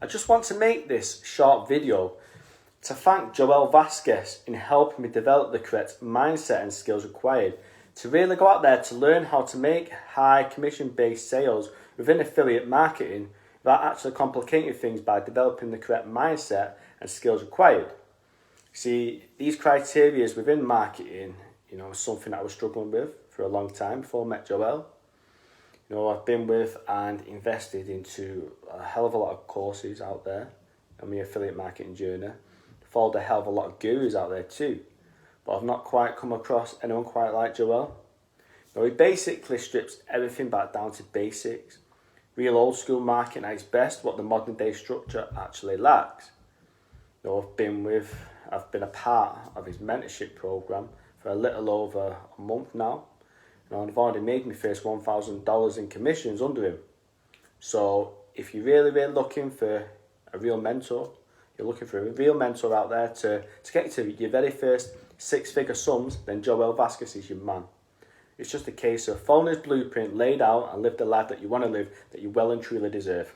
I just want to make this short video to thank Joel Vasquez in helping me develop the correct mindset and skills required to really go out there to learn how to make high commission-based sales within affiliate marketing without actually complicating things by developing the correct mindset and skills required. See, these criteria within marketing, is something that I was struggling with for a long time before I met Joel. I've been with and invested into a hell of a lot of courses out there on my affiliate marketing journey. Followed a hell of a lot of gurus out there too, but I've not quite come across anyone quite like Joel. He basically strips everything back down to basics. Real old school marketing at its best, what the modern day structure actually lacks. I've been a part of his mentorship program for a little over a month now. And I've already made my first $1,000 in commissions under him. So if you're really looking for a real mentor, you're looking for a real mentor out there to get you to your very first six-figure sums, then Joel Vasquez is your man. It's just a case of following his blueprint laid out and live the life that you want to live, that you well and truly deserve.